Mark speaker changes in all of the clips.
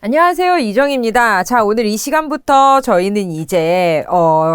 Speaker 1: 안녕하세요, 이정입니다. 자, 오늘 이 시간부터 저희는 이제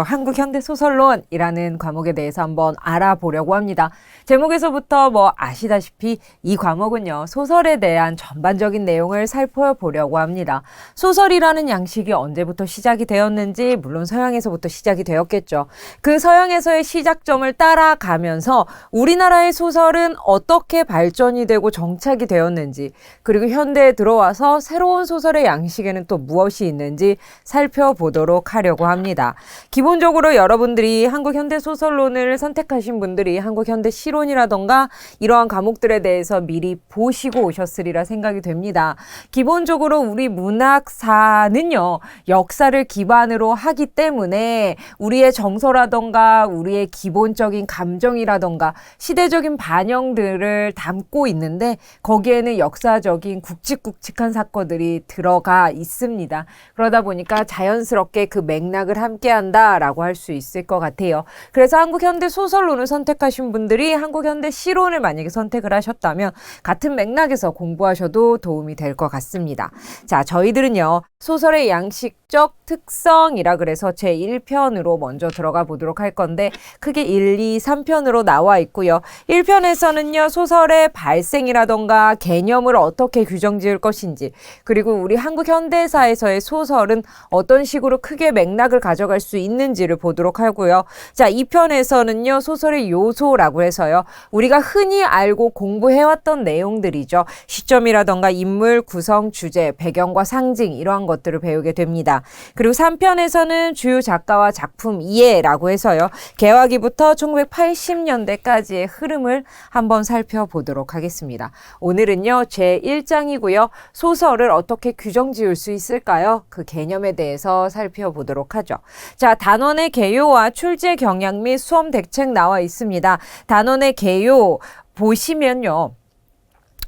Speaker 1: 한국 현대 소설론이라는 과목에 대해서 한번 알아보려고 합니다. 제목에서부터 아시다시피 이 과목은요, 소설에 대한 전반적인 내용을 살펴보려고 합니다. 소설이라는 양식이 언제부터 시작이 되었는지, 물론 서양에서부터 시작이 되었겠죠. 그 서양에서의 시작점을 따라가면서 우리나라의 소설은 어떻게 발전이 되고 정착이 되었는지, 그리고 현대에 들어와서 새로운 소설의 양식에는 또 무엇이 있는지 살펴보도록 하려고 합니다. 기본적으로 여러분들이 한국 현대 소설론을 선택하신 분들이 한국 현대 시론이라던가 이러한 과목들에 대해서 미리 보시고 오셨으리라 생각이 됩니다. 기본적으로 우리 문학사는요, 역사를 기반으로 하기 때문에 우리의 정서라던가 우리의 기본적인 감정이라던가 시대적인 반영들을 담고 있는데, 거기에는 역사적인 굵직굵직한 사건들이 들어가 있습니다. 그러다 보니까 자연스럽게 그 맥락을 함께 한다라고 할 수 있을 것 같아요. 그래서 한국 현대 소설론을 선택하신 분들이 한국 현대 시론을 만약에 선택을 하셨다면 같은 맥락에서 공부하셔도 도움이 될 것 같습니다. 자, 저희들은요, 소설의 양식적 특성이라 그래서 제1편으로 먼저 들어가 보도록 할 건데, 크게 1, 2, 3편으로 나와 있고요. 1편에서는요, 소설의 발생이라던가 개념을 어떻게 규정 지을 것인지, 그리고 우리 한국 현대사에서의 소설은 어떤 식으로 크게 맥락을 가져갈 수 있는지를 보도록 하고요. 자, 2편에서는요, 소설의 요소라고 해서요, 우리가 흔히 알고 공부해왔던 내용들이죠. 시점이라던가 인물, 구성, 주제, 배경과 상징, 이러한 것들을 배우게 됩니다. 그리고 3편에서는 주요 작가와 작품 이해라고 해서요, 개화기부터 1980년대까지의 흐름을 한번 살펴보도록 하겠습니다. 오늘은요, 제1장이고요. 소설을 어떻게 규정 지을 수 있을까요? 그 개념에 대해서 살펴보도록 하죠. 자, 단원의 개요와 출제 경향 및 수험 대책 나와 있습니다. 단원의 개요 보시면요,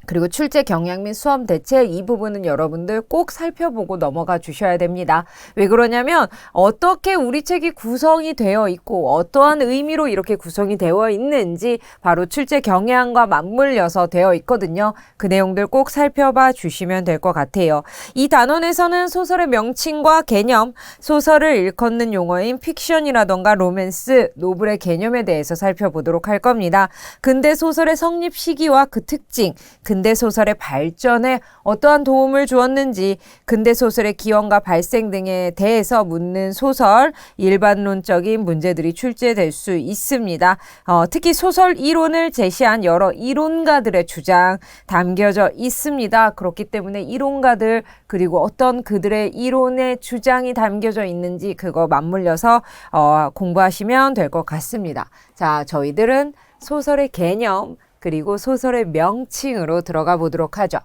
Speaker 1: 그리고 출제 경향 및 수험 대책, 이 부분은 여러분들 꼭 살펴보고 넘어가 주셔야 됩니다. 왜 그러냐면 어떻게 우리 책이 구성이 되어 있고 어떠한 의미로 이렇게 구성이 되어 있는지 바로 출제 경향과 맞물려서 되어 있거든요. 그 내용들 꼭 살펴봐 주시면 될 것 같아요. 이 단원에서는 소설의 명칭과 개념, 소설을 일컫는 용어인 픽션이라던가 로맨스, 노블의 개념에 대해서 살펴보도록 할 겁니다. 근대 소설의 성립 시기와 그 특징, 근대 소설의 발전에 어떠한 도움을 주었는지, 근대 소설의 기원과 발생 등에 대해서 묻는 소설, 일반론적인 문제들이 출제될 수 있습니다. 특히 소설 이론을 제시한 여러 이론가들의 주장 담겨져 있습니다. 그렇기 때문에 이론가들, 그리고 어떤 그들의 이론의 주장이 담겨져 있는지 그거 맞물려서 공부하시면 될 것 같습니다. 자, 저희들은 소설의 개념, 그리고 소설의 명칭으로 들어가 보도록 하죠.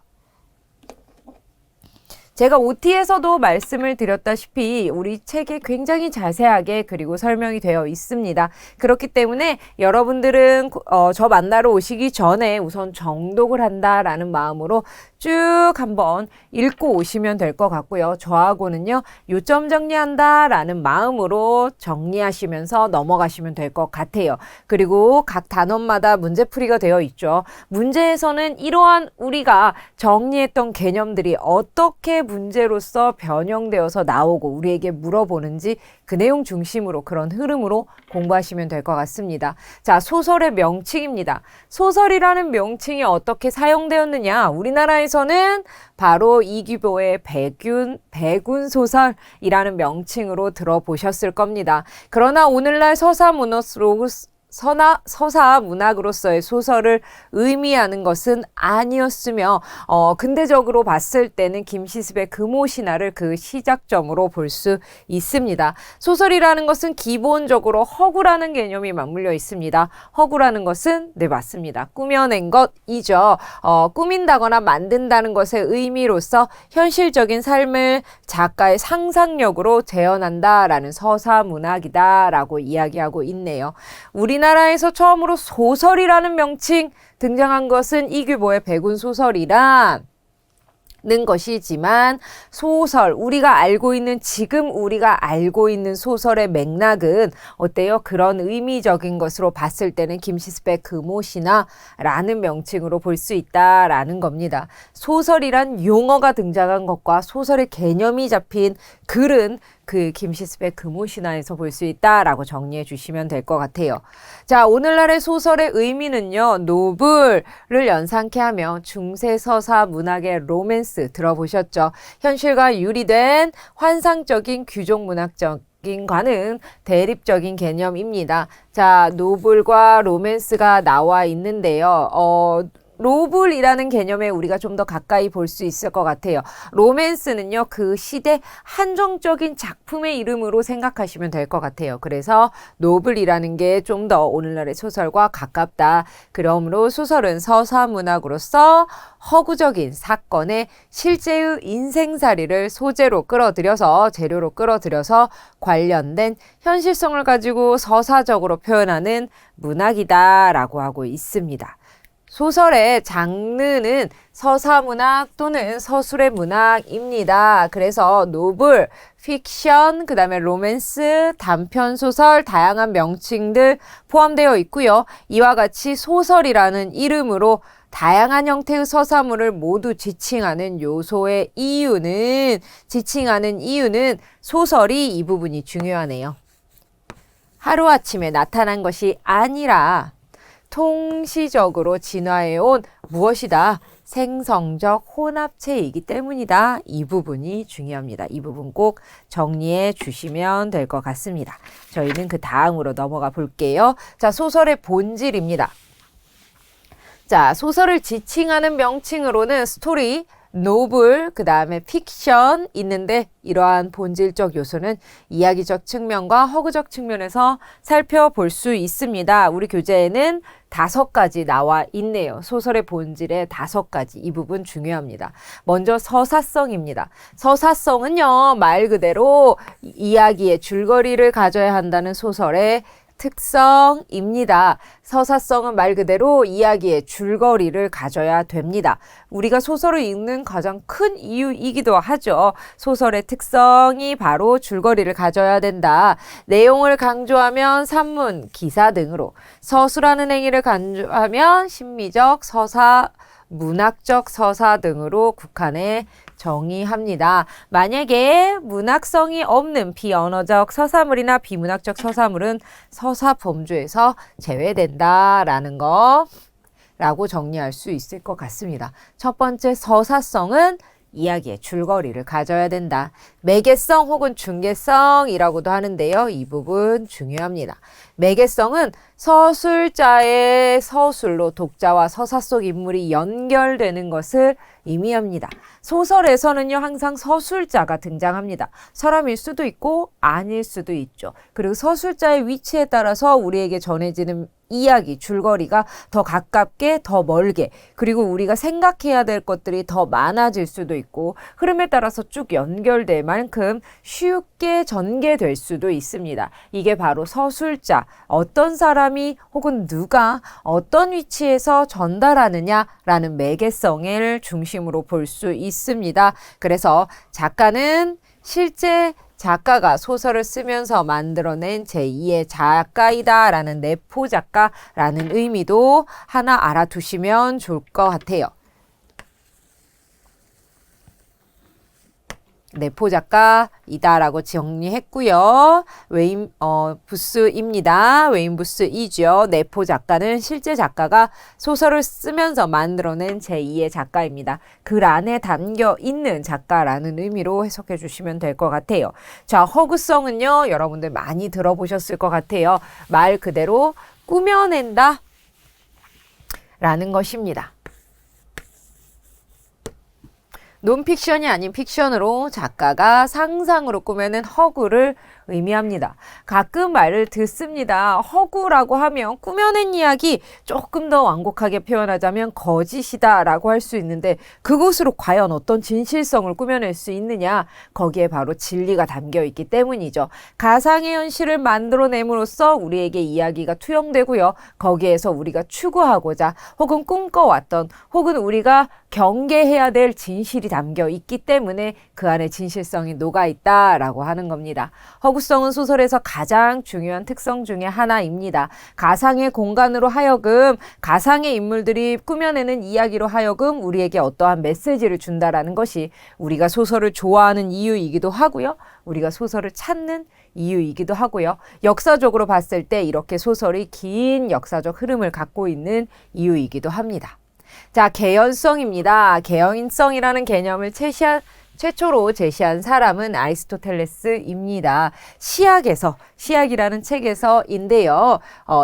Speaker 1: 제가 OT에서도 말씀을 드렸다시피 우리 책에 굉장히 자세하게 그리고 설명이 되어 있습니다. 그렇기 때문에 여러분들은 저 만나러 오시기 전에 우선 정독을 한다라는 마음으로 쭉 한번 읽고 오시면 될 것 같고요. 저하고는요, 요점 정리한다라는 마음으로 정리하시면서 넘어가시면 될 것 같아요. 그리고 각 단원마다 문제풀이가 되어 있죠. 문제에서는 이러한 우리가 정리했던 개념들이 어떻게 문제로서 변형되어서 나오고 우리에게 물어보는지 그 내용 중심으로, 그런 흐름으로 공부하시면 될 것 같습니다. 자, 소설의 명칭입니다. 소설이라는 명칭이 어떻게 사용되었느냐? 우리나라에서는 바로 이규보의 백운 소설이라는 명칭으로 들어보셨을 겁니다. 그러나 오늘날 서사 문학으로서의 소설을 의미하는 것은 아니었으며, 근대적으로 봤을 때는 김시습의 금오신화를 그 시작점으로 볼 수 있습니다. 소설이라는 것은 기본적으로 허구라는 개념이 맞물려 있습니다. 허구라는 것은, 네, 맞습니다, 꾸며낸 것이죠. 꾸민다거나 만든다는 것의 의미로서 현실적인 삶을 작가의 상상력으로 재현한다라는 서사 문학이다라고 이야기하고 있네요. 우리나라에서 처음으로 소설이라는 명칭 등장한 것은 이규보의 백운 소설이란, 것이지만 소설, 지금 우리가 알고 있는 소설의 맥락은 어때요? 그런 의미적인 것으로 봤을 때는 김시스베 금오시나라는 명칭으로 볼 수 있다라는 겁니다. 소설이란 용어가 등장한 것과 소설의 개념이 잡힌 글은 그 김시스베 금오시나에서 볼 수 있다라고 정리해 주시면 될 것 같아요. 자, 오늘날의 소설의 의미는요, 노블을 연상케 하며 중세 서사 문학의 로맨스 들어보셨죠? 현실과 유리된 환상적인 귀족 문학적인 과는 대립적인 개념입니다. 자, 노블과 로맨스가 나와 있는데요. 노블이라는 개념에 우리가 좀 더 가까이 볼 수 있을 것 같아요. 로맨스는요, 그 시대 한정적인 작품의 이름으로 생각하시면 될 것 같아요. 그래서 노블이라는 게 좀 더 오늘날의 소설과 가깝다. 그러므로 소설은 서사문학으로서 허구적인 사건의 실제의 인생살이를 소재로 재료로 끌어들여서 관련된 현실성을 가지고 서사적으로 표현하는 문학이다라고 하고 있습니다. 소설의 장르는 서사문학 또는 서술의 문학입니다. 그래서 노블, 픽션, 그 다음에 로맨스, 단편소설, 다양한 명칭들 포함되어 있고요. 이와 같이 소설이라는 이름으로 다양한 형태의 서사물을 모두 지칭하는 이유는 소설이 이 부분이 중요하네요. 하루아침에 나타난 것이 아니라 통시적으로 진화해온 무엇이다? 생성적 혼합체이기 때문이다. 이 부분이 중요합니다. 이 부분 꼭 정리해 주시면 될 것 같습니다. 저희는 그 다음으로 넘어가 볼게요. 자, 소설의 본질입니다. 자, 소설을 지칭하는 명칭으로는 스토리, 노블, 그 다음에 픽션 있는데 이러한 본질적 요소는 이야기적 측면과 허구적 측면에서 살펴볼 수 있습니다. 우리 교재에는 5가지 나와 있네요. 소설의 본질의 5가지. 이 부분 중요합니다. 먼저 서사성입니다. 서사성은요, 말 그대로 이야기의 줄거리를 가져야 한다는 소설의 특성입니다. 서사성은 말 그대로 이야기의 줄거리를 가져야 됩니다. 우리가 소설을 읽는 가장 큰 이유이기도 하죠. 소설의 특성이 바로 줄거리를 가져야 된다. 내용을 강조하면 산문, 기사 등으로, 서술하는 행위를 강조하면 심미적, 서사, 문학적 서사 등으로 국한해 정의합니다. 만약에 문학성이 없는 비언어적 서사물이나 비문학적 서사물은 서사 범주에서 제외된다라는 거라고 정리할 수 있을 것 같습니다. 첫 번째, 서사성은 이야기의 줄거리를 가져야 된다. 매개성 혹은 중개성이라고도 하는데요. 이 부분 중요합니다. 매개성은 서술자의 서술로 독자와 서사 속 인물이 연결되는 것을 의미합니다. 소설에서는요, 항상 서술자가 등장합니다. 사람일 수도 있고 아닐 수도 있죠. 그리고 서술자의 위치에 따라서 우리에게 전해지는 이야기, 줄거리가 더 가깝게, 더 멀게, 그리고 우리가 생각해야 될 것들이 더 많아질 수도 있고, 흐름에 따라서 쭉 연결될 만큼 쉽게 전개될 수도 있습니다. 이게 바로 서술자, 어떤 사람이 혹은 누가 어떤 위치에서 전달하느냐라는 매개성을 중심으로 볼 수 있습니다. 그래서 작가는 실제 작가가 소설을 쓰면서 만들어낸 제2의 작가이다라는 내포 작가라는 의미도 하나 알아두시면 좋을 것 같아요. 내포 작가이다라고 정리했고요. 부스입니다. 웨인부스이죠. 내포 작가는 실제 작가가 소설을 쓰면서 만들어낸 제2의 작가입니다. 글 안에 담겨 있는 작가라는 의미로 해석해 주시면 될 것 같아요. 자, 허구성은요, 여러분들 많이 들어보셨을 것 같아요. 말 그대로 꾸며낸다 라는 것입니다. 논픽션이 아닌 픽션으로 작가가 상상으로 꾸며낸 허구를 의미합니다. 가끔 말을 듣습니다. 허구라고 하면 꾸며낸 이야기, 조금 더 완곡하게 표현하자면 거짓이다 라고 할 수 있는데, 그것으로 과연 어떤 진실성을 꾸며낼 수 있느냐? 거기에 바로 진리가 담겨 있기 때문이죠. 가상의 현실을 만들어냄으로써 우리에게 이야기가 투영되고요. 거기에서 우리가 추구하고자 혹은 꿈꿔왔던 혹은 우리가 경계해야 될 진실이 담겨 있기 때문에 그 안에 진실성이 녹아있다라고 하는 겁니다. 허구성은 소설에서 가장 중요한 특성 중에 하나입니다. 가상의 공간으로 하여금 가상의 인물들이 꾸며내는 이야기로 하여금 우리에게 어떠한 메시지를 준다라는 것이 우리가 소설을 좋아하는 이유이기도 하고요. 우리가 소설을 찾는 이유이기도 하고요. 역사적으로 봤을 때 이렇게 소설이 긴 역사적 흐름을 갖고 있는 이유이기도 합니다. 자, 개연성입니다. 개연성이라는 개념을 최초로 제시한 사람은 아리스토텔레스입니다. 시학이라는 책에서인데요.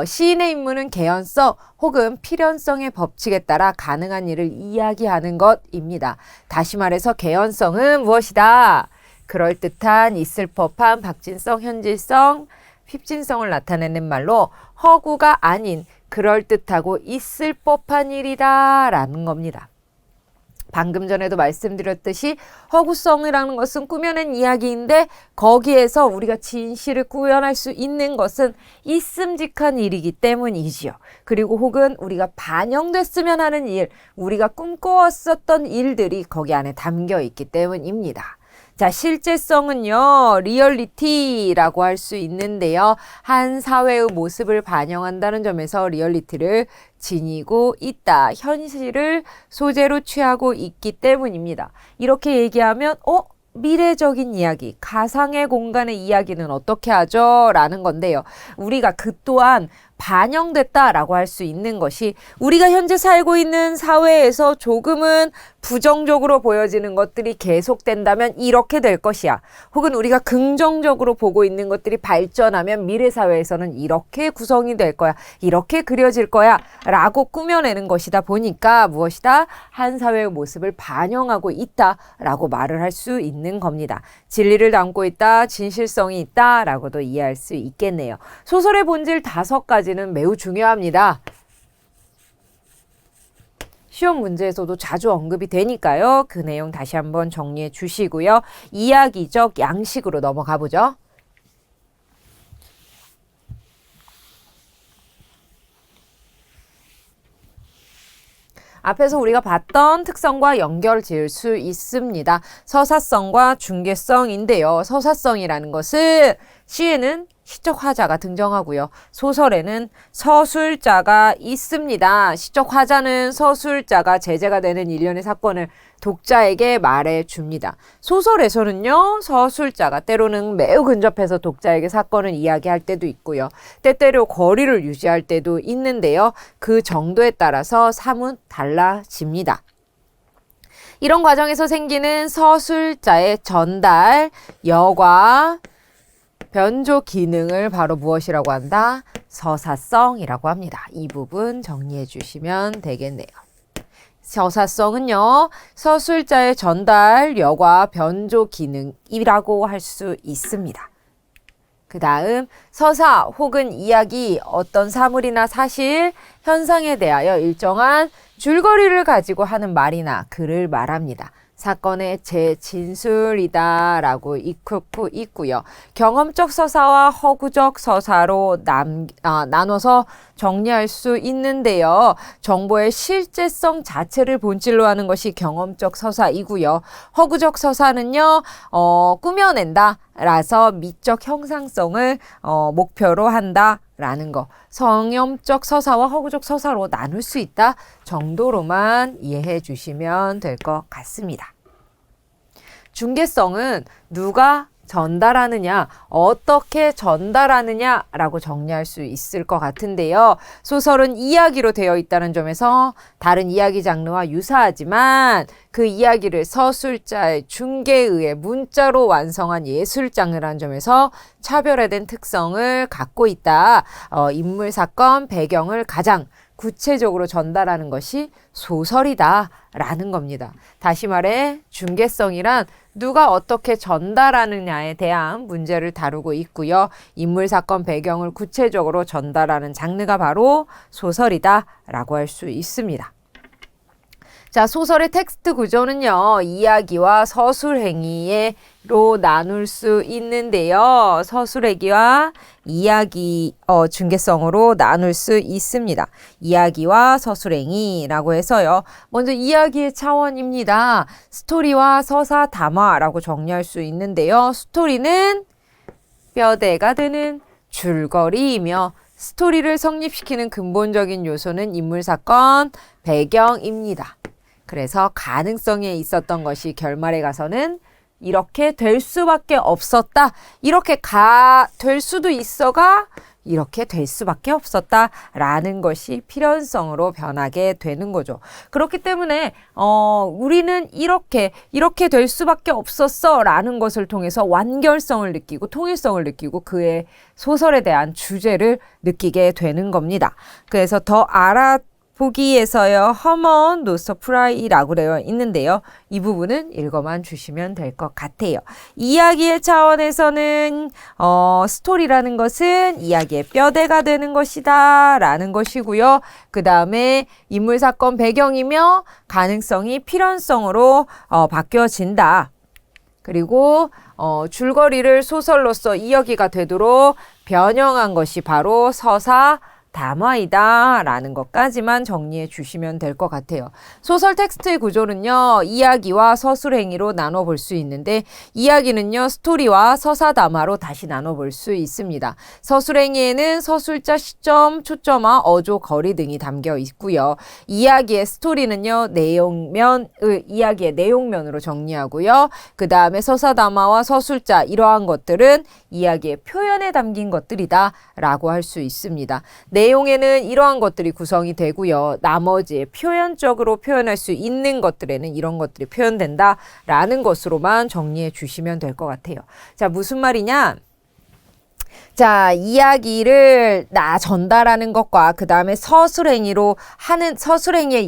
Speaker 1: 시인의 임무는 개연성 혹은 필연성의 법칙에 따라 가능한 일을 이야기하는 것입니다. 다시 말해서 개연성은 무엇이다? 그럴듯한, 있을 법한, 박진성, 현실성, 핍진성을 나타내는 말로 허구가 아닌 그럴듯하고 있을 법한 일이다 라는 겁니다. 방금 전에도 말씀드렸듯이 허구성이라는 것은 꾸며낸 이야기인데 거기에서 우리가 진실을 구현할 수 있는 것은 있음직한 일이기 때문이지요. 그리고 혹은 우리가 반영됐으면 하는 일, 우리가 꿈꿔왔었던 일들이 거기 안에 담겨 있기 때문입니다. 자, 실제성은요, 리얼리티라고 할 수 있는데요. 한 사회의 모습을 반영한다는 점에서 리얼리티를 지니고 있다. 현실을 소재로 취하고 있기 때문입니다. 이렇게 얘기하면, 미래적인 이야기, 가상의 공간의 이야기는 어떻게 하죠? 라는 건데요. 우리가 그 또한 반영됐다라고 할 수 있는 것이 우리가 현재 살고 있는 사회에서 조금은 부정적으로 보여지는 것들이 계속된다면 이렇게 될 것이야. 혹은 우리가 긍정적으로 보고 있는 것들이 발전하면 미래 사회에서는 이렇게 구성이 될 거야. 이렇게 그려질 거야. 라고 꾸며내는 것이다 보니까 무엇이다? 한 사회의 모습을 반영하고 있다라고 말을 할 수 있는 겁니다. 진리를 담고 있다, 진실성이 있다라고도 이해할 수 있겠네요. 소설의 본질 5가지는 매우 중요합니다. 시험 문제에서도 자주 언급이 되니까요. 그 내용 다시 한번 정리해 주시고요. 이야기적 양식으로 넘어가 보죠. 앞에서 우리가 봤던 특성과 연결 지을 수 있습니다. 서사성과 중개성인데요. 서사성이라는 것은 시에는 시적 화자가 등장하고요. 소설에는 서술자가 있습니다. 시적 화자는 서술자가 제재가 되는 일련의 사건을 독자에게 말해줍니다. 소설에서는요, 서술자가 때로는 매우 근접해서 독자에게 사건을 이야기할 때도 있고요. 때때로 거리를 유지할 때도 있는데요. 그 정도에 따라서 사뭇 달라집니다. 이런 과정에서 생기는 서술자의 전달, 여과, 변조 기능을 바로 무엇이라고 한다? 서사성이라고 합니다. 이 부분 정리해 주시면 되겠네요. 서사성은요, 서술자의 전달, 여과, 변조 기능이라고 할 수 있습니다. 그 다음 서사 혹은 이야기, 어떤 사물이나 사실, 현상에 대하여 일정한 줄거리를 가지고 하는 말이나 글을 말합니다. 사건의 재진술이다 라고 익히고 있고요. 경험적 서사와 허구적 서사로 나눠서 정리할 수 있는데요. 정보의 실제성 자체를 본질로 하는 것이 경험적 서사이고요. 허구적 서사는요, 꾸며낸다 라서 미적 형상성을 목표로 한다 라는 거. 성염적 서사와 허구적 서사로 나눌 수 있다 정도로만 이해해 주시면 될 것 같습니다. 중개성은 누가 전달하느냐, 어떻게 전달하느냐라고 정리할 수 있을 것 같은데요. 소설은 이야기로 되어 있다는 점에서 다른 이야기 장르와 유사하지만 그 이야기를 서술자의 중개에 의해 문자로 완성한 예술 장르라는 점에서 차별화된 특성을 갖고 있다. 인물, 사건, 배경을 가장 구체적으로 전달하는 것이 소설이다 라는 겁니다. 다시 말해 중개성이란 누가 어떻게 전달하느냐에 대한 문제를 다루고 있고요. 인물, 사건, 배경을 구체적으로 전달하는 장르가 바로 소설이다 라고 할 수 있습니다. 자, 소설의 텍스트 구조는요, 이야기와 서술행위로 나눌 수 있는데요. 서술행위와 이야기, 중개성으로 나눌 수 있습니다. 이야기와 서술행위라고 해서요. 먼저 이야기의 차원입니다. 스토리와 서사, 담화라고 정리할 수 있는데요. 스토리는 뼈대가 되는 줄거리이며 스토리를 성립시키는 근본적인 요소는 인물, 사건, 배경입니다. 그래서 가능성에 있었던 것이 결말에 가서는 이렇게 될 수밖에 없었다. 이렇게 될 수도 있어가 이렇게 될 수밖에 없었다라는 것이 필연성으로 변하게 되는 거죠. 그렇기 때문에 우리는 이렇게 될 수밖에 없었어라는 것을 통해서 완결성을 느끼고 통일성을 느끼고 그의 소설에 대한 주제를 느끼게 되는 겁니다. 그래서 더 보기에서요, 허먼 노서프라이라고 되어 있는데요. 이 부분은 읽어만 주시면 될 것 같아요. 이야기의 차원에서는 스토리라는 것은 이야기의 뼈대가 되는 것이다 라는 것이고요. 그 다음에 인물, 사건, 배경이며 가능성이 필연성으로 바뀌어진다. 그리고 줄거리를 소설로서 이야기가 되도록 변형한 것이 바로 서사, 담화이다 라는 것까지만 정리해 주시면 될 것 같아요. 소설 텍스트의 구조는요, 이야기와 서술행위로 나눠볼 수 있는데 이야기는요, 스토리와 서사, 담화로 다시 나눠볼 수 있습니다. 서술행위에는 서술자, 시점, 초점화, 어조, 거리 등이 담겨 있고요. 이야기의 스토리는요, 이야기의 내용면으로 정리하고요. 그 다음에 서사, 담화와 서술자 이러한 것들은 이야기의 표현에 담긴 것들이다 라고 할 수 있습니다. 내용에는 이러한 것들이 구성이 되고요. 나머지 표현적으로 표현할 수 있는 것들에는 이런 것들이 표현된다라는 것으로만 정리해 주시면 될 것 같아요. 자, 무슨 말이냐? 자, 이야기를 전달하는 것과 그 다음에 서술행위의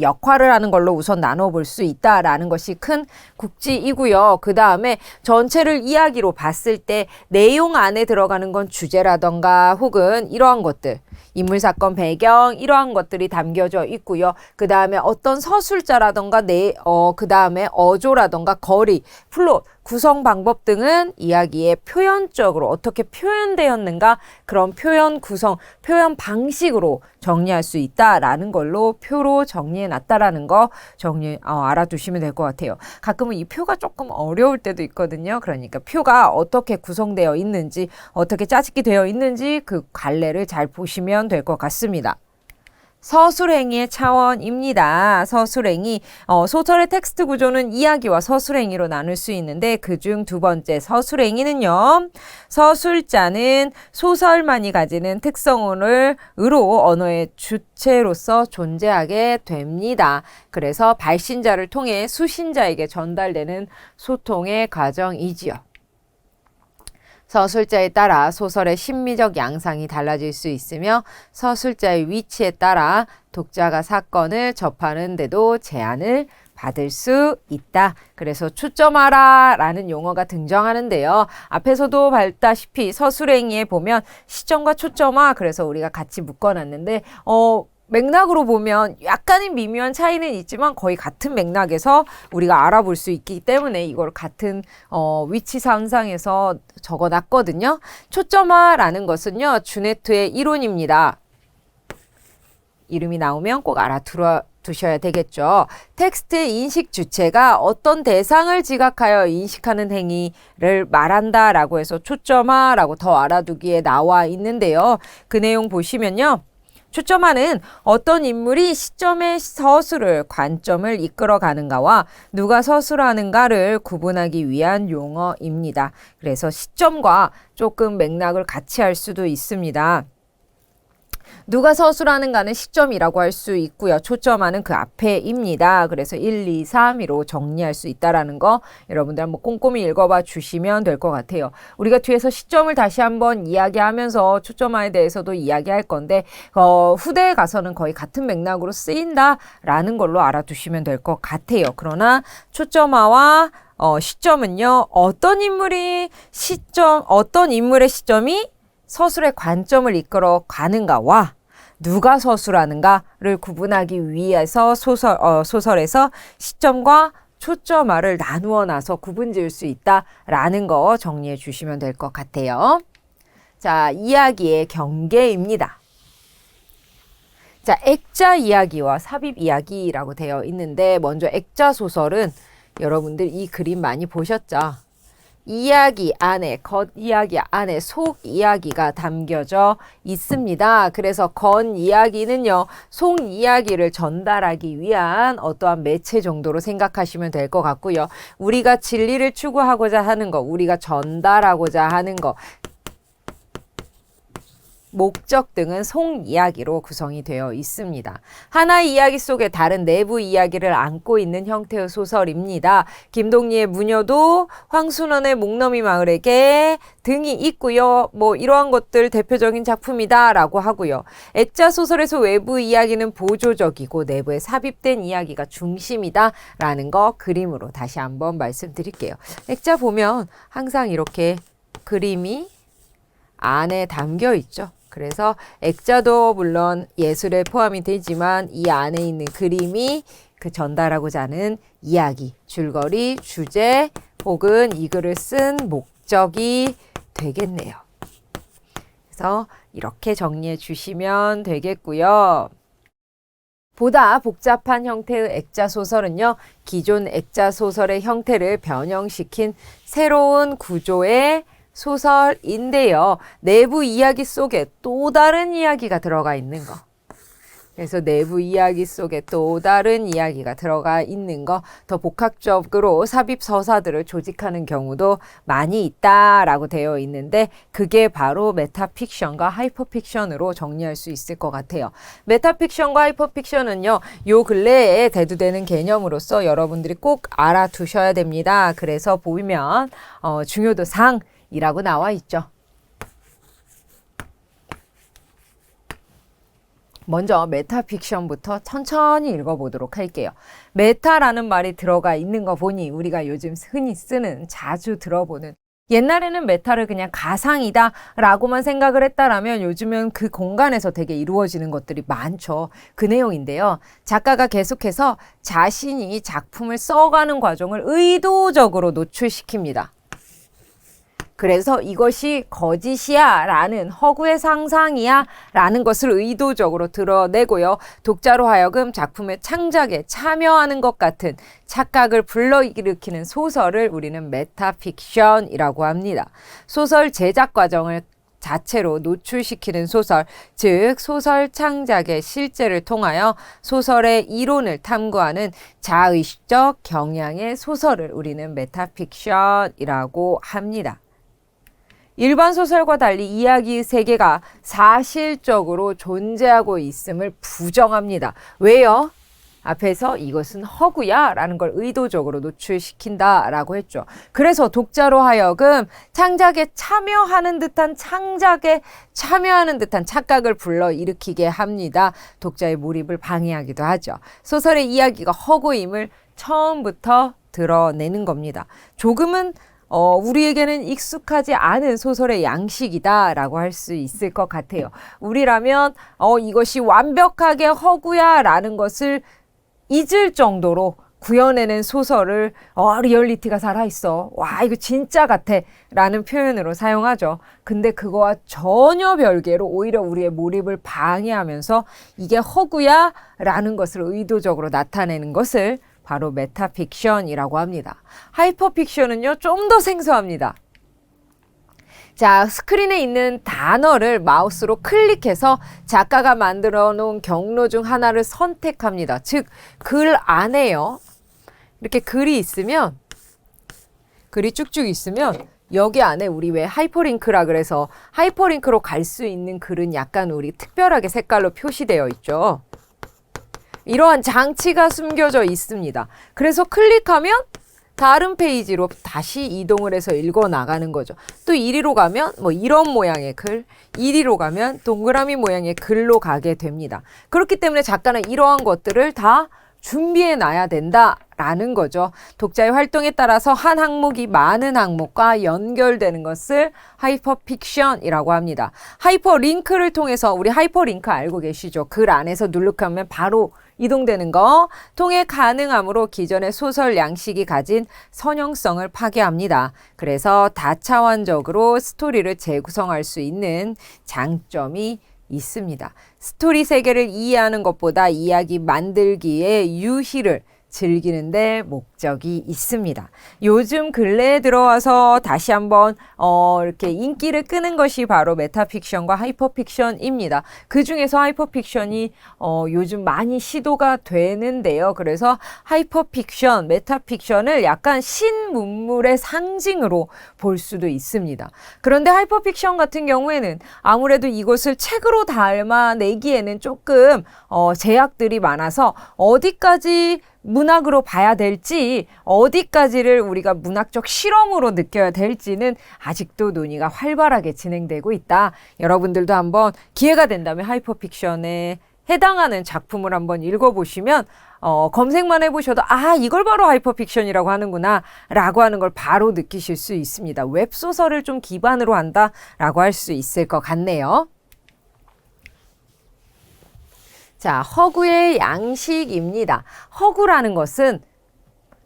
Speaker 1: 역할을 하는 걸로 우선 나눠볼 수 있다라는 것이 큰 국지이고요. 그 다음에 전체를 이야기로 봤을 때 내용 안에 들어가는 건 주제라던가 혹은 이러한 것들, 인물, 사건, 배경 이러한 것들이 담겨져 있고요. 그 다음에 어떤 서술자라던가 그 다음에 어조라던가 거리, 플롯, 구성 방법 등은 이야기의 표현적으로 어떻게 표현되었는가 그런 표현 구성, 표현 방식으로 정리할 수 있다라는 걸로 표로 정리해 놨다라는 거 알아두시면 될 것 같아요. 가끔은 이 표가 조금 어려울 때도 있거든요. 그러니까 표가 어떻게 구성되어 있는지, 어떻게 짜집기 되어 있는지 그 갈래를 잘 보시면 될 것 같습니다. 서술행위의 차원입니다. 서술행위, 소설의 텍스트 구조는 이야기와 서술행위로 나눌 수 있는데 그중 두 번째 서술행위는요. 서술자는 소설만이 가지는 특성으로 언어의 주체로서 존재하게 됩니다. 그래서 발신자를 통해 수신자에게 전달되는 소통의 과정이지요. 서술자에 따라 소설의 심미적 양상이 달라질 수 있으며 서술자의 위치에 따라 독자가 사건을 접하는 데도 제한을 받을 수 있다. 그래서 초점하라 라는 용어가 등장하는데요. 앞에서도 봤다시피 서술행위에 보면 시점과 초점화 그래서 우리가 같이 묶어놨는데 맥락으로 보면 약간의 미묘한 차이는 있지만 거의 같은 맥락에서 우리가 알아볼 수 있기 때문에 이걸 같은 위치 상상에서 적어놨거든요. 초점화라는 것은요. 주네트의 이론입니다. 이름이 나오면 꼭 알아두셔야 되겠죠. 텍스트의 인식 주체가 어떤 대상을 지각하여 인식하는 행위를 말한다라고 해서 초점화라고 더 알아두기에 나와 있는데요. 그 내용 보시면요. 초점화는 어떤 인물이 시점의 서술을 관점을 이끌어가는가와 누가 서술하는가를 구분하기 위한 용어입니다. 그래서 시점과 조금 맥락을 같이 할 수도 있습니다. 누가 서술하는가는 시점이라고 할 수 있고요. 초점화는 그 앞에입니다. 그래서 1, 2, 3위로 정리할 수 있다는 거 여러분들 한번 꼼꼼히 읽어봐 주시면 될 것 같아요. 우리가 뒤에서 시점을 다시 한번 이야기하면서 초점화에 대해서도 이야기할 건데 후대에 가서는 거의 같은 맥락으로 쓰인다라는 걸로 알아두시면 될 것 같아요. 그러나 초점화와 시점은요. 어떤 인물의 시점이 서술의 관점을 이끌어 가는가와 누가 서술하는가를 구분하기 위해서 소설에서 시점과 초점화를 나누어 놔서 구분 지을 수 있다라는 거 정리해 주시면 될 것 같아요. 자, 이야기의 경계입니다. 자, 액자 이야기와 삽입 이야기라고 되어 있는데 먼저 액자 소설은 여러분들 이 그림 많이 보셨죠? 이야기 안에, 겉이야기 안에 속 이야기가 담겨져 있습니다. 그래서 건 이야기는요, 속 이야기를 전달하기 위한 어떠한 매체 정도로 생각하시면 될 것 같고요. 우리가 진리를 추구하고자 하는 거, 우리가 전달하고자 하는 거, 목적 등은 속 이야기로 구성이 되어 있습니다. 하나의 이야기 속에 다른 내부 이야기를 안고 있는 형태의 소설입니다. 김동리의 무녀도, 황순원의 목넘이 마을에게 등이 있고요. 뭐 이러한 것들 대표적인 작품이다 라고 하고요. 액자 소설에서 외부 이야기는 보조적이고 내부에 삽입된 이야기가 중심이다 라는 거 그림으로 다시 한번 말씀드릴게요. 액자 보면 항상 이렇게 그림이 안에 담겨 있죠. 그래서 액자도 물론 예술에 포함이 되지만 이 안에 있는 그림이 그 전달하고자 하는 이야기, 줄거리, 주제 혹은 이 글을 쓴 목적이 되겠네요. 그래서 이렇게 정리해 주시면 되겠고요. 보다 복잡한 형태의 액자 소설은요, 기존 액자 소설의 형태를 변형시킨 새로운 구조의 소설인데요. 내부 이야기 속에 또 다른 이야기가 들어가 있는 거. 그래서 내부 이야기 속에 또 다른 이야기가 들어가 있는 거, 더 복합적으로 삽입 서사들을 조직하는 경우도 많이 있다라고 되어 있는데 그게 바로 메타픽션과 하이퍼픽션으로 정리할 수 있을 것 같아요. 메타픽션과 하이퍼픽션은요, 요 근래에 대두되는 개념으로서 여러분들이 꼭 알아두셔야 됩니다. 그래서 보면 중요도 상이라고 나와 있죠. 먼저 메타픽션부터 천천히 읽어보도록 할게요. 메타라는 말이 들어가 있는 거 보니 우리가 요즘 흔히 쓰는, 자주 들어보는, 옛날에는 메타를 그냥 가상이다 라고만 생각을 했다라면 요즘은 그 공간에서 되게 이루어지는 것들이 많죠. 그 내용인데요. 작가가 계속해서 자신이 작품을 써가는 과정을 의도적으로 노출시킵니다. 그래서 이것이 거짓이야 라는, 허구의 상상이야 라는 것을 의도적으로 드러내고요. 독자로 하여금 작품의 창작에 참여하는 것 같은 착각을 불러일으키는 소설을 우리는 메타픽션이라고 합니다. 소설 제작 과정을 자체로 노출시키는 소설, 즉 소설 창작의 실제를 통하여 소설의 이론을 탐구하는 자의식적 경향의 소설을 우리는 메타픽션이라고 합니다. 일반 소설과 달리 이야기의 세계가 사실적으로 존재하고 있음을 부정합니다. 왜요? 앞에서 이것은 허구야 라는 걸 의도적으로 노출시킨다 라고 했죠. 그래서 독자로 하여금 창작에 참여하는 듯한 착각을 불러일으키게 합니다. 독자의 몰입을 방해하기도 하죠. 소설의 이야기가 허구임을 처음부터 드러내는 겁니다. 조금은 우리에게는 익숙하지 않은 소설의 양식이다라고 할 수 있을 것 같아요. 우리라면 이것이 완벽하게 허구야 라는 것을 잊을 정도로 구현해낸 소설을 리얼리티가 살아있어. 와, 이거 진짜 같아 라는 표현으로 사용하죠. 근데 그거와 전혀 별개로 오히려 우리의 몰입을 방해하면서 이게 허구야 라는 것을 의도적으로 나타내는 것을 바로 메타픽션이라고 합니다. 하이퍼픽션은요, 좀 더 생소합니다. 자, 스크린에 있는 단어를 마우스로 클릭해서 작가가 만들어 놓은 경로 중 하나를 선택합니다. 즉, 글 안에요. 이렇게 글이 있으면, 글이 쭉쭉 있으면 여기 안에 우리 왜 하이퍼링크라 그래서 하이퍼링크로 갈 수 있는 글은 약간 우리 특별하게 색깔로 표시되어 있죠. 이러한 장치가 숨겨져 있습니다. 그래서 클릭하면 다른 페이지로 다시 이동을 해서 읽어 나가는 거죠. 또 이리로 가면 뭐 이런 모양의 글, 이리로 가면 동그라미 모양의 글로 가게 됩니다. 그렇기 때문에 작가는 이러한 것들을 다 준비해 놔야 된다라는 거죠. 독자의 활동에 따라서 한 항목이 많은 항목과 연결되는 것을 하이퍼픽션이라고 합니다. 하이퍼링크를 통해서 우리 하이퍼링크 알고 계시죠? 글 안에서 누르면 바로 이동되는 거 통해 가능하므로 기존의 소설 양식이 가진 선형성을 파괴합니다. 그래서 다차원적으로 스토리를 재구성할 수 있는 장점이 있습니다. 스토리 세계를 이해하는 것보다 이야기 만들기의 유희를 즐기는데 목적이 있습니다. 요즘 근래에 들어와서 다시 한번 이렇게 인기를 끄는 것이 바로 메타픽션과 하이퍼픽션입니다. 그 중에서 하이퍼픽션이 요즘 많이 시도가 되는데요. 그래서 하이퍼픽션, 메타픽션을 약간 신문물의 상징으로 볼 수도 있습니다. 그런데 하이퍼픽션 같은 경우에는 아무래도 이것을 책으로 담아내기에는 조금 제약들이 많아서 어디까지 문학으로 봐야 될지 어디까지를 우리가 문학적 실험으로 느껴야 될지는 아직도 논의가 활발하게 진행되고 있다. 여러분들도 한번 기회가 된다면 하이퍼픽션에 해당하는 작품을 한번 읽어보시면 검색만 해보셔도 이걸 바로 하이퍼픽션이라고 하는구나 라고 하는 걸 바로 느끼실 수 있습니다. 웹소설을 좀 기반으로 한다라고 할 수 있을 것 같네요. 자, 허구의 양식입니다. 허구라는 것은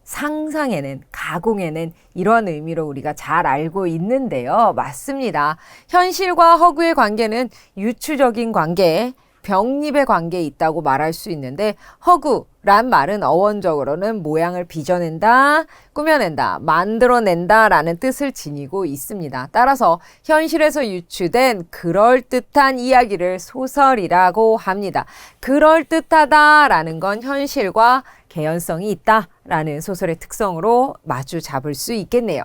Speaker 1: 상상해낸, 가공해낸 이런 의미로 우리가 잘 알고 있는데요. 맞습니다. 현실과 허구의 관계는 유추적인 관계, 병립의 관계에 있다고 말할 수 있는데 허구란 말은 어원적으로는 모양을 빚어낸다, 꾸며낸다, 만들어낸다 라는 뜻을 지니고 있습니다. 따라서 현실에서 유추된 그럴듯한 이야기를 소설이라고 합니다. 그럴듯하다라는 건 현실과 개연성이 있다라는 소설의 특성으로 마주 잡을 수 있겠네요.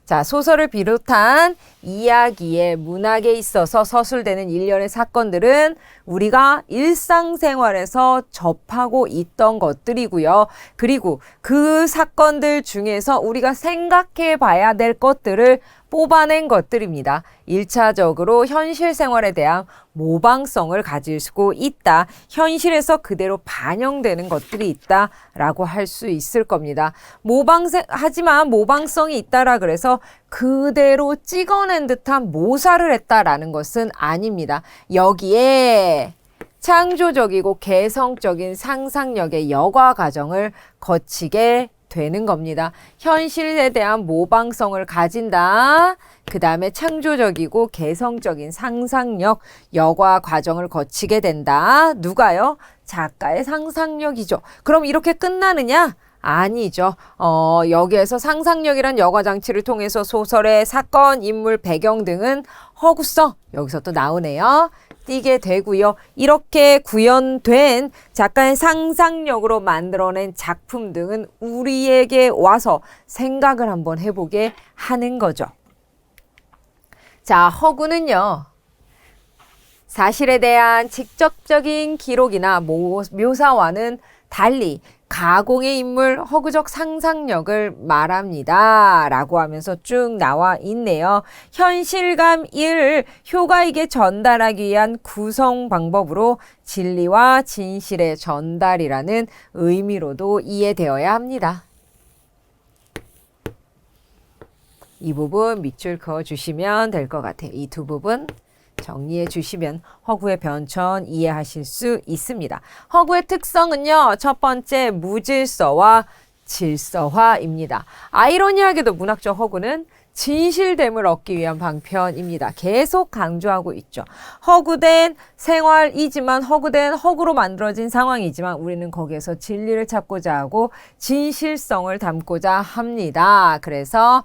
Speaker 1: 자, 소설을 비롯한 이야기의 문학에 있어서 서술되는 일련의 사건들은 우리가 일상생활에서 접하고 있던 것들이고요. 그리고 그 사건들 중에서 우리가 생각해 봐야 될 것들을 뽑아낸 것들입니다. 1차적으로 현실 생활에 대한 모방성을 가지고 있다. 현실에서 그대로 반영되는 것들이 있다라고 할 수 있을 겁니다. 하지만 모방성이 있다라 그래서 그대로 찍어낸 듯한 모사를 했다라는 것은 아닙니다. 여기에 창조적이고 개성적인 상상력의 여과 과정을 거치게 되는 겁니다. 현실에 대한 모방성을 가진다. 그 다음에 창조적이고 개성적인 상상력, 여과 과정을 거치게 된다. 누가요? 작가의 상상력이죠. 그럼 이렇게 끝나느냐? 아니죠. 여기에서 상상력이란 여과장치를 통해서 소설의 사건, 인물, 배경 등은 허구성, 여기서 또 나오네요. 띄게 되고요. 이렇게 구현된 작가의 상상력으로 만들어낸 작품 등은 우리에게 와서 생각을 한번 해보게 하는 거죠. 자, 허구는요. 사실에 대한 직접적인 기록이나 묘사와는 달리 가공의 인물, 허구적 상상력을 말합니다. 라고 하면서 쭉 나와 있네요. 현실감 1, 효과 있게 전달하기 위한 구성 방법으로 진리와 진실의 전달이라는 의미로도 이해되어야 합니다. 이 부분 밑줄 그어주시면 될 것 같아요. 이 두 부분 정리해 주시면 허구의 변천 이해하실 수 있습니다. 허구의 특성은요. 첫 번째 무질서와 질서화입니다. 아이러니하게도 문학적 허구는 진실됨을 얻기 위한 방편입니다. 계속 강조하고 있죠. 허구된 생활이지만 허구로 만들어진 상황이지만 우리는 거기에서 진리를 찾고자 하고 진실성을 담고자 합니다. 그래서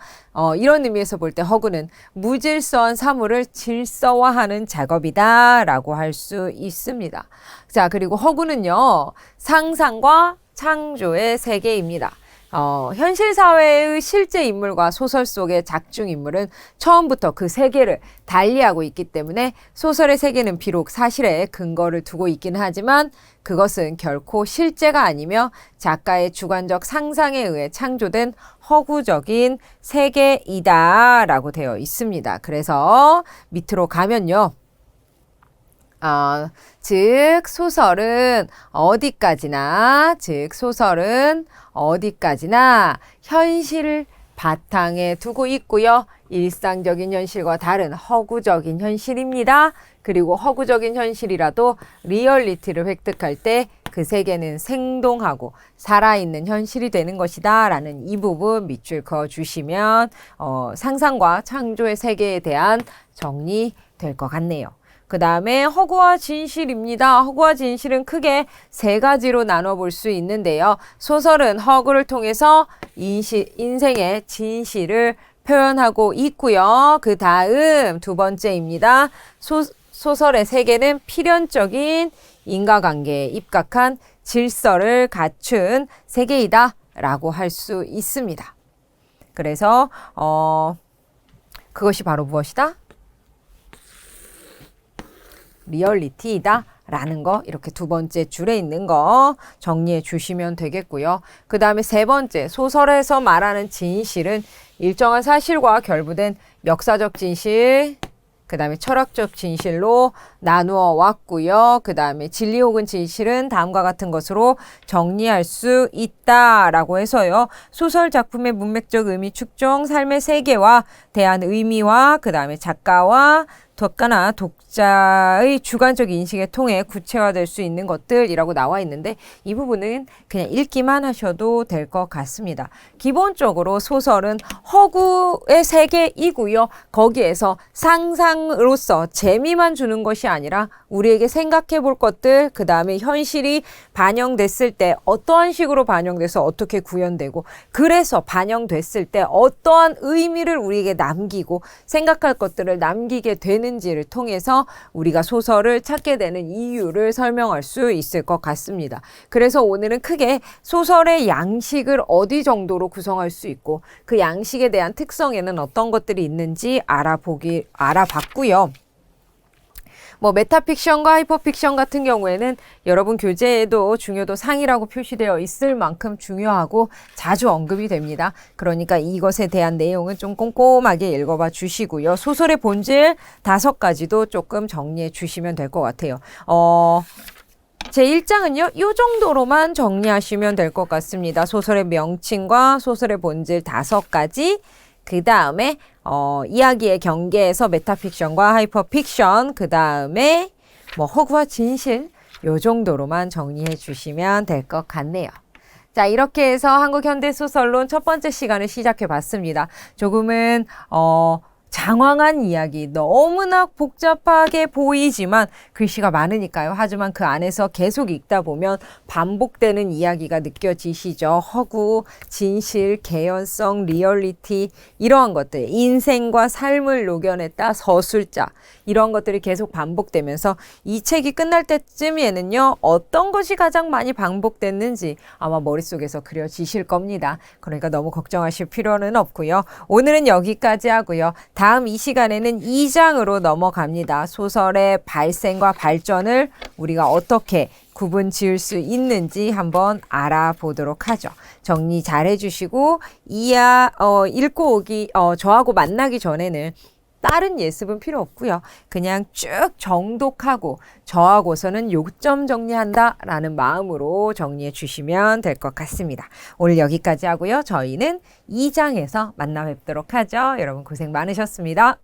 Speaker 1: 이런 의미에서 볼 때 허구는 무질서한 사물을 질서화하는 작업이다 라고 할 수 있습니다. 자, 그리고 허구는요. 상상과 창조의 세계입니다. 현실 사회의 실제 인물과 소설 속의 작중 인물은 처음부터 그 세계를 달리하고 있기 때문에 소설의 세계는 비록 사실에 근거를 두고 있긴 하지만 그것은 결코 실제가 아니며 작가의 주관적 상상에 의해 창조된 허구적인 세계이다 라고 되어 있습니다. 그래서 밑으로 가면요. 즉 소설은 어디까지나 현실을 바탕에 두고 있고요. 일상적인 현실과 다른 허구적인 현실입니다. 그리고 허구적인 현실이라도 리얼리티를 획득할 때 그 세계는 생동하고 살아있는 현실이 되는 것이다 라는 이 부분 밑줄 그어주시면 상상과 창조의 세계에 대한 정리 될 것 같네요. 그 다음에 허구와 진실입니다. 허구와 진실은 크게 세 가지로 나눠볼 수 있는데요. 소설은 허구를 통해서 인생의 진실을 표현하고 있고요. 그 다음 두 번째입니다. 소설의 세계는 필연적인 인과관계에 입각한 질서를 갖춘 세계이다 라고 할 수 있습니다. 그래서 그것이 바로 무엇이다? 리얼리티이다 라는 거, 이렇게 두 번째 줄에 있는 거 정리해 주시면 되겠고요. 그 다음에 세 번째, 소설에서 말하는 진실은 일정한 사실과 결부된 역사적 진실, 그 다음에 철학적 진실로 나누어 왔고요. 그 다음에 진리 혹은 진실은 다음과 같은 것으로 정리할 수 있다라고 해서요. 소설 작품의 문맥적 의미 축적, 삶의 세계와 대한 의미와 그 다음에 작가와 독가나 독자의 주관적 인식에 통해 구체화될 수 있는 것들이라고 나와 있는데 이 부분은 그냥 읽기만 하셔도 될 것 같습니다. 기본적으로 소설은 허구의 세계이고요. 거기에서 상상으로서 재미만 주는 것이 아니라 우리에게 생각해 볼 것들, 그 다음에 현실이 반영됐을 때 어떠한 식으로 반영돼서 어떻게 구현되고 그래서 반영됐을 때 어떠한 의미를 우리에게 남기고 생각할 것들을 남기게 되는지를 통해서 우리가 소설을 찾게 되는 이유를 설명할 수 있을 것 같습니다. 그래서 오늘은 크게 소설의 양식을 어디 정도로 구성할 수 있고 그 양식에 대한 특성에는 어떤 것들이 있는지 알아봤고요. 메타픽션과 하이퍼픽션 같은 경우에는 여러분 교재에도 중요도 상이라고 표시되어 있을 만큼 중요하고 자주 언급이 됩니다. 그러니까 이것에 대한 내용은 좀 꼼꼼하게 읽어봐 주시고요. 소설의 본질 5가지도 조금 정리해 주시면 될 것 같아요. 제 1장은요, 이 정도로만 정리하시면 될 것 같습니다. 소설의 명칭과 소설의 본질 5가지, 그 다음에 이야기의 경계에서 메타픽션과 하이퍼픽션, 그 다음에 허구와 진실, 요 정도로만 정리해 주시면 될 것 같네요. 자, 이렇게 해서 한국현대소설론 첫 번째 시간을 시작해 봤습니다. 조금은 장황한 이야기, 너무나 복잡하게 보이지만 글씨가 많으니까요. 하지만 그 안에서 계속 읽다 보면 반복되는 이야기가 느껴지시죠. 허구, 진실, 개연성, 리얼리티 이러한 것들, 인생과 삶을 녹여냈다 서술자, 이런 것들이 계속 반복되면서 이 책이 끝날 때쯤에는요. 어떤 것이 가장 많이 반복됐는지 아마 머릿속에서 그려지실 겁니다. 그러니까 너무 걱정하실 필요는 없고요. 오늘은 여기까지 하고요. 다음 이 시간에는 2장으로 넘어갑니다. 소설의 발생과 발전을 우리가 어떻게 구분 지을 수 있는지 한번 알아보도록 하죠. 정리 잘 해주시고 읽고 오기 저하고 만나기 전에는 다른 예습은 필요 없고요. 그냥 쭉 정독하고 저하고서는 요점 정리한다 라는 마음으로 정리해 주시면 될 것 같습니다. 오늘 여기까지 하고요. 저희는 2장에서 만나 뵙도록 하죠. 여러분 고생 많으셨습니다.